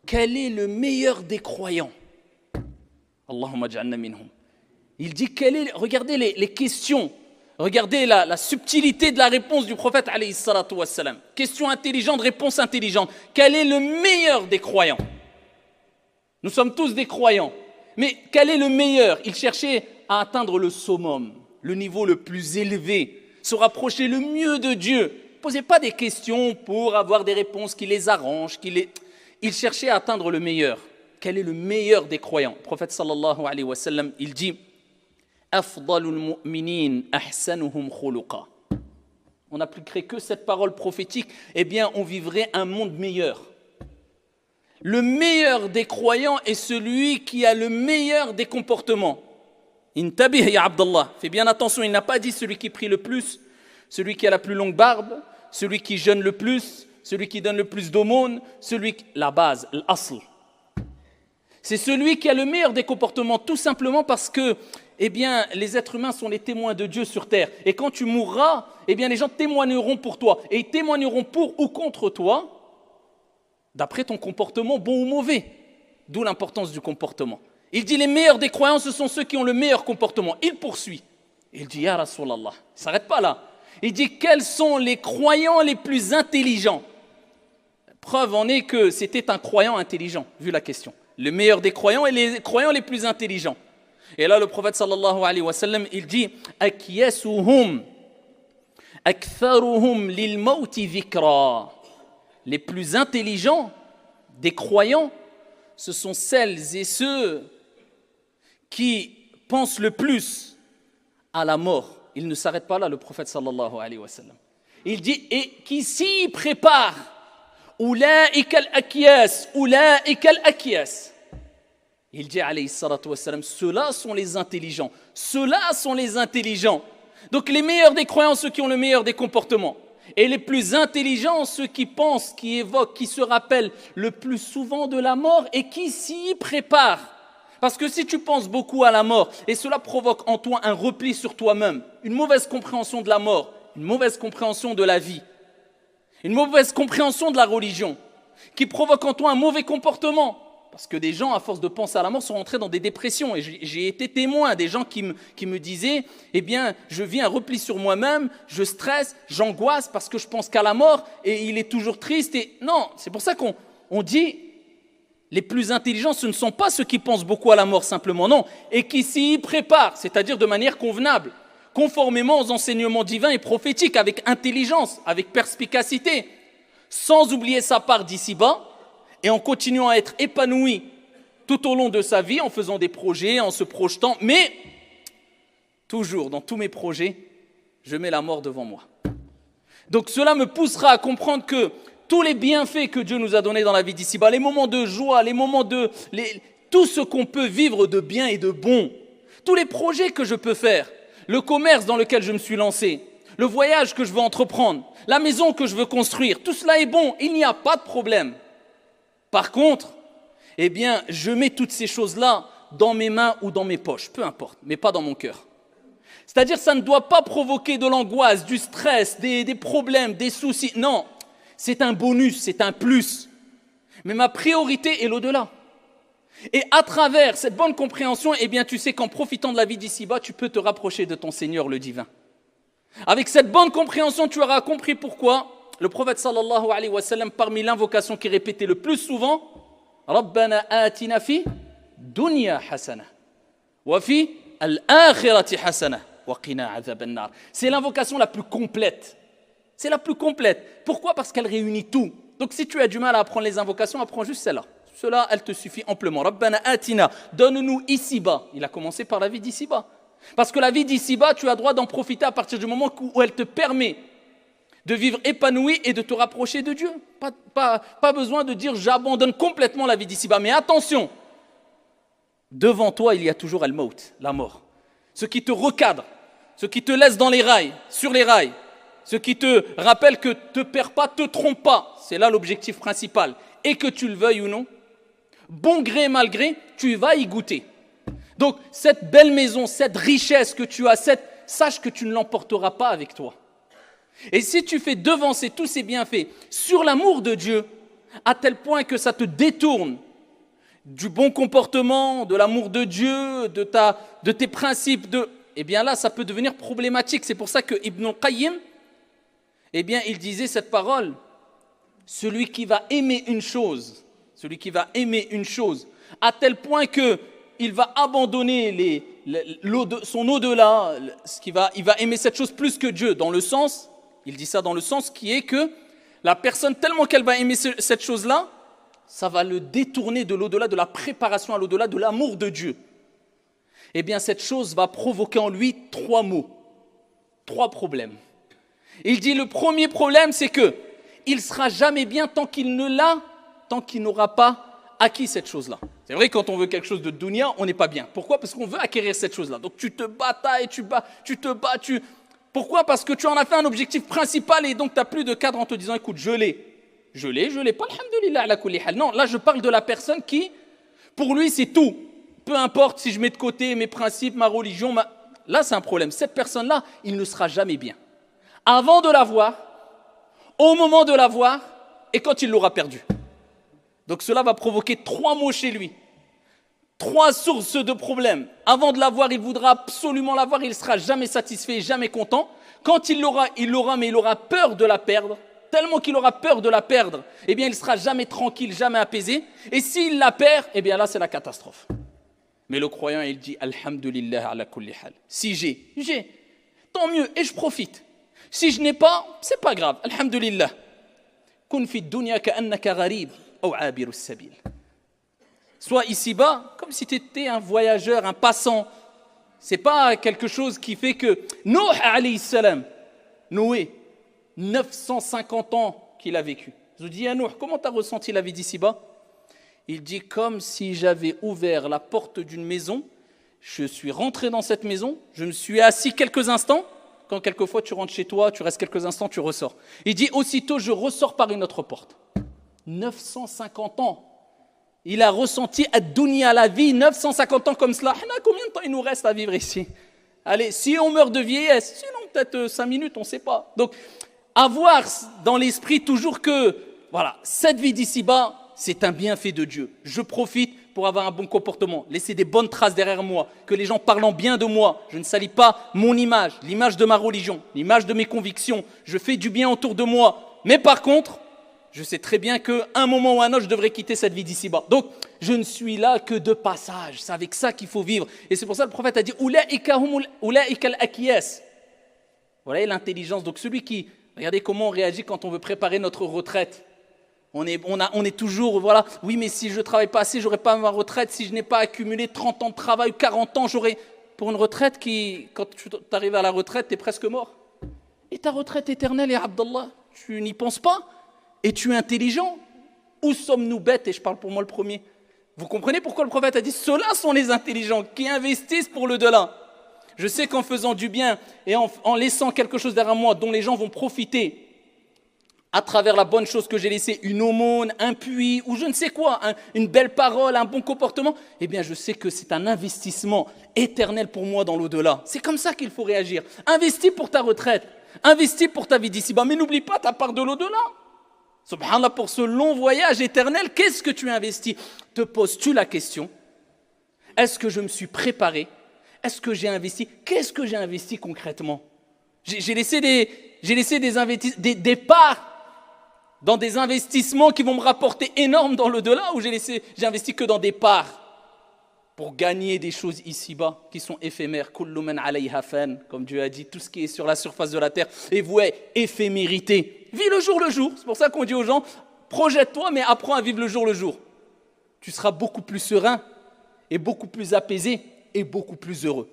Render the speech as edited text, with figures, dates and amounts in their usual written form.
quel est le meilleur des croyants? Allahumma ja'alna minhum. Il dit, regardez les questions, regardez la subtilité de la réponse du prophète alayhi salatu wassalam. Question intelligente, réponse intelligente. Quel est le meilleur des croyants? Nous sommes tous des croyants. Mais quel est le meilleur? Il cherchait à atteindre le summum, le niveau le plus élevé, se rapprocher le mieux de Dieu. Ne posez pas des questions pour avoir des réponses qui les arrangent. Il cherchait à atteindre le meilleur. Quel est le meilleur des croyants? Le prophète sallallahu alayhi wa sallam, il dit Afdalul mu'minin ahsanuhum khuluqa. On n'appliquerait que cette parole prophétique, eh bien on vivrait un monde meilleur. Le meilleur des croyants est celui qui a le meilleur des comportements. Intabih ya Abdallah, fais bien attention, il n'a pas dit celui qui prie le plus, celui qui a la plus longue barbe, celui qui jeûne le plus, celui qui donne le plus d'aumônes, la base, l'asl. C'est celui qui a le meilleur des comportements, tout simplement parce que, eh bien, les êtres humains sont les témoins de Dieu sur terre. Et quand tu mourras, eh bien, les gens témoigneront pour toi. Et ils témoigneront pour ou contre toi, d'après ton comportement, bon ou mauvais. D'où l'importance du comportement. Il dit, les meilleurs des croyants, ce sont ceux qui ont le meilleur comportement. Il poursuit. Il dit, Ya Rasulallah, il ne s'arrête pas là. Il dit, quels sont les croyants les plus intelligents? Preuve en est que c'était un croyant intelligent, vu la question. Le meilleur des croyants et les croyants les plus intelligents. Et là, le prophète sallallahu alayhi wa sallam, il dit Akyasuhum aktharuhum lil mawti dhikra. Les plus intelligents des croyants, ce sont celles et ceux qui pensent le plus à la mort. Il ne s'arrête pas là, le prophète sallallahu alayhi wa sallam. Il dit et qui s'y préparent. Ulaïka al-akyas, ulaïka al-akyas. Il dit alayhi salatu wassalam, ceux-là sont les intelligents. Ceux-là sont les intelligents. Donc les meilleurs des croyants, ceux qui ont le meilleur des comportements. Et les plus intelligents, ceux qui pensent, qui évoquent, qui se rappellent le plus souvent de la mort et qui s'y préparent. Parce que si tu penses beaucoup à la mort, et cela provoque en toi un repli sur toi-même, une mauvaise compréhension de la mort, une mauvaise compréhension de la vie, une mauvaise compréhension de la religion, qui provoque en toi un mauvais comportement. Parce que des gens, à force de penser à la mort, sont rentrés dans des dépressions. Et j'ai été témoin des gens qui me disaient, eh bien, je vis un repli sur moi-même, je stresse, j'angoisse parce que je pense qu'à la mort, et il est toujours triste. Et non, c'est pour ça qu'on dit, les plus intelligents, ce ne sont pas ceux qui pensent beaucoup à la mort simplement, non, et qui s'y préparent, c'est-à-dire de manière convenable, conformément aux enseignements divins et prophétiques, avec intelligence, avec perspicacité, sans oublier sa part d'ici-bas, et en continuant à être épanoui tout au long de sa vie, en faisant des projets, en se projetant, mais toujours dans tous mes projets, je mets la mort devant moi. Donc cela me poussera à comprendre que tous les bienfaits que Dieu nous a donnés dans la vie d'ici-bas, les moments de joie, les moments tout ce qu'on peut vivre de bien et de bon, tous les projets que je peux faire, le commerce dans lequel je me suis lancé, le voyage que je veux entreprendre, la maison que je veux construire, tout cela est bon, il n'y a pas de problème. Par contre, eh bien, je mets toutes ces choses-là dans mes mains ou dans mes poches, peu importe, mais pas dans mon cœur. C'est-à-dire, ça ne doit pas provoquer de l'angoisse, du stress, des problèmes, des soucis. Non, c'est un bonus, c'est un plus. Mais ma priorité est l'au-delà. Et à travers cette bonne compréhension, eh bien, tu sais qu'en profitant de la vie d'ici-bas, tu peux te rapprocher de ton Seigneur, le divin. Avec cette bonne compréhension, tu auras compris pourquoi le prophète sallallahu alayhi wa sallam, parmi l'invocation qui est répétée le plus souvent, Rabbana atina fi dunya hasana wa fi al-akhirati hasana wa qina adhaban nar. C'est l'invocation la plus complète. C'est la plus complète. Pourquoi? Parce qu'elle réunit tout. Donc si tu as du mal à apprendre les invocations, apprends juste celle-là. Cela, elle te suffit amplement. Rabbana atina, donne-nous ici-bas. Il a commencé par la vie d'ici-bas. Parce que la vie d'ici-bas, tu as droit d'en profiter à partir du moment où elle te permet de vivre épanoui et de te rapprocher de Dieu. Pas besoin de dire j'abandonne complètement la vie d'ici-bas. Mais attention, devant toi, il y a toujours al-maut, la mort. Ce qui te recadre, ce qui te laisse dans les rails, sur les rails, ce qui te rappelle que te perds pas, te trompe pas. C'est là l'objectif principal. Et que tu le veuilles ou non, bon gré mal gré, tu vas y goûter. Donc cette belle maison, cette richesse que tu as, sache que tu ne l'emporteras pas avec toi. Et si tu fais devancer tous ces bienfaits sur l'amour de Dieu, à tel point que ça te détourne du bon comportement, de l'amour de Dieu, de tes principes, eh bien là, ça peut devenir problématique. C'est pour ça que Ibn Qayyim, eh bien, il disait cette parole, celui qui va aimer une chose, à tel point qu'il va abandonner son au-delà, il va aimer cette chose plus que Dieu, il dit ça dans le sens qui est que la personne, tellement qu'elle va aimer cette chose-là, ça va le détourner de l'au-delà, de la préparation à l'au-delà, de l'amour de Dieu. Eh bien, cette chose va provoquer en lui 3 maux, 3 problèmes. Il dit, le premier problème, c'est qu'il ne sera jamais bien tant qu'il n'aura pas acquis cette chose-là. C'est vrai, quand on veut quelque chose de dunya, on n'est pas bien. Pourquoi? Parce qu'on veut acquérir cette chose-là. Donc tu te batailles, tu te bats. Pourquoi? Parce que tu en as fait un objectif principal et donc tu n'as plus de cadre en te disant, écoute, je l'ai pas, alhamdoulilah, ala kulli hal. Non, là je parle de la personne qui, pour lui, c'est tout. Peu importe si je mets de côté mes principes, ma religion, là c'est un problème. Cette personne-là, il ne sera jamais bien. Avant de l'avoir, au moment de l'avoir et quand il l'aura perdu. Donc cela va provoquer 3 maux chez lui. 3 sources de problèmes. Avant de l'avoir, il voudra absolument l'avoir, il ne sera jamais satisfait, jamais content. Quand il l'aura, mais il aura peur de la perdre. Tellement qu'il aura peur de la perdre, eh bien il ne sera jamais tranquille, jamais apaisé. Et s'il la perd, eh bien là c'est la catastrophe. Mais le croyant, il dit alhamdulillah ala kulli hal. Si j'ai, tant mieux, et je profite. Si je n'ai pas, c'est pas grave, alhamdulillah. Kun fi dunya ka'annaka gharib ou abiru sabil. Sois ici-bas comme si tu étais un voyageur, un passant. C'est pas quelque chose qui fait que Nuh alayhi salam, Noé, 950 ans qu'il a vécu. Je vous dis à Nuh, comment tu as ressenti la vie d'ici-bas? Il dit comme si j'avais ouvert la porte d'une maison, je suis rentré dans cette maison, je me suis assis quelques instants, quand quelquefois tu rentres chez toi, tu restes quelques instants, tu ressors. Il dit aussitôt je ressors par une autre porte. 950 ans. Il a ressenti ad-dunya, la vie, 950 ans comme cela. Combien de temps il nous reste à vivre ici? Allez, si on meurt de vieillesse, sinon peut-être 5 minutes, on ne sait pas. Donc, avoir dans l'esprit toujours que, voilà, cette vie d'ici-bas, c'est un bienfait de Dieu. Je profite pour avoir un bon comportement, laisser des bonnes traces derrière moi, que les gens parlant bien de moi, je ne salis pas mon image, l'image de ma religion, l'image de mes convictions, je fais du bien autour de moi. Mais par contre, je sais très bien qu'à un moment ou à un autre, je devrais quitter cette vie d'ici-bas. Donc, je ne suis là que de passage. C'est avec ça qu'il faut vivre. Et c'est pour ça que le prophète a dit « Ulaika al-akiyas » Voilà l'intelligence. Donc, celui qui... Regardez comment on réagit quand on veut préparer notre retraite. On est toujours, voilà, oui, mais si je ne travaille pas assez, je n'aurai pas ma retraite. Si je n'ai pas accumulé 30 ans de travail, 40 ans, j'aurai... Pour une retraite qui, quand tu arrives à la retraite, tu es presque mort. Et ta retraite éternelle, ya Abdallah, tu n'y penses pas? Et tu es intelligent? Où sommes-nous bêtes? Et je parle pour moi le premier. Vous comprenez pourquoi le prophète a dit ceux-là sont les intelligents qui investissent pour le delà. Je sais qu'en faisant du bien et en laissant quelque chose derrière moi dont les gens vont profiter à travers la bonne chose que j'ai laissée, une aumône, un puits ou je ne sais quoi, une belle parole, un bon comportement, eh bien je sais que c'est un investissement éternel pour moi dans l'au-delà. C'est comme ça qu'il faut réagir. Investis pour ta retraite, investis pour ta vie d'ici-bas, mais n'oublie pas ta part de l'au-delà. Subhanallah, pour ce long voyage éternel, qu'est-ce que tu investis? Te poses-tu la question? Est-ce que je me suis préparé? Est-ce que j'ai investi? Qu'est-ce que j'ai investi concrètement? J'ai laissé des parts dans des investissements qui vont me rapporter énorme dans l'au-delà, ou j'ai investi que dans des parts pour gagner des choses ici-bas qui sont éphémères. Kullu man alayha fan, comme Dieu a dit, tout ce qui est sur la surface de la terre est voué éphémérité. Vis le jour le jour. C'est pour ça qu'on dit aux gens, projette-toi mais apprends à vivre le jour le jour. Tu seras beaucoup plus serein et beaucoup plus apaisé et beaucoup plus heureux.